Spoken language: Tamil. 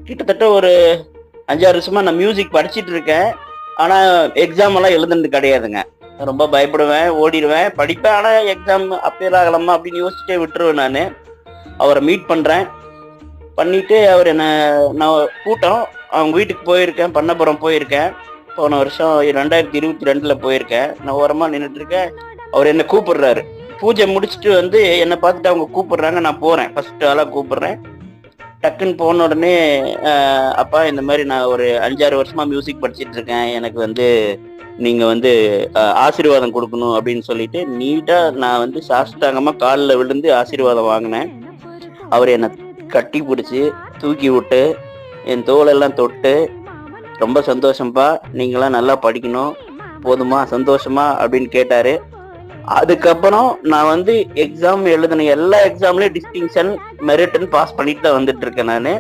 கிட்டத்தட்ட ஒரு 5-6 வருஷமா நான் மியூசிக் படிச்சிட்டு இருக்கேன். ஆனா எக்ஸாம் எல்லாம் எழுதுனது கிடையாதுங்க. ரொம்ப பயப்படுவேன், ஓடிருவேன், படிப்பேன். ஆனா எக்ஸாம் அப்பேர் ஆகலாமா அப்படின்னு யோசிச்சுட்டே விட்டுருவேன் நானு. அவர மீட் பண்றேன். பண்ணிட்டு அவர் என்ன நான் கூட்டம் அவங்க வீட்டுக்கு போயிருக்கேன். பண்ணப்புறம் போயிருக்கேன். போன வருஷம் 2022ல போயிருக்கேன். நான் ஓரமா நின்னுட்டு இருக்கேன். அவர் என்ன கூப்பிடுறாரு. பூஜை முடிச்சுட்டு வந்து என்ன பார்த்துட்டு அவங்க கூப்பிடுறாங்க. நான் போறேன். ஃபர்ஸ்ட் ஆளா கூப்பிடுறேன். டக்குன்னு போன உடனே அப்பா இந்த மாதிரி நான் ஒரு 5-6 வருஷமா மியூசிக் படிச்சிட்டு இருக்கேன். எனக்கு வந்து நீங்க வந்து ஆசீர்வாதம் கொடுக்கணும் அப்படின்னு சொல்லிட்டு நீட்டா நான் வந்து சாஷ்டாங்கமா காலில் விழுந்து ஆசீர்வாதம் வாங்கினேன். அவர் என்னை கட்டி பிடிச்சி தூக்கி விட்டு என் தோலெல்லாம் தொட்டு ரொம்ப சந்தோஷம்ப்பா, நீங்களாம் நல்லா படிக்கணும், போதுமா சந்தோஷமா அப்படின்னு கேட்டாரு. அதுக்கப்புறம் நான் வந்து எக்ஸாம் எழுதின எல்லா எக்ஸாம்லயும் டிஸ்டிங்ஷன் மெரிட்னு பாஸ் பண்ணிட்டு தான் வந்துட்டு இருக்கேன் நானு.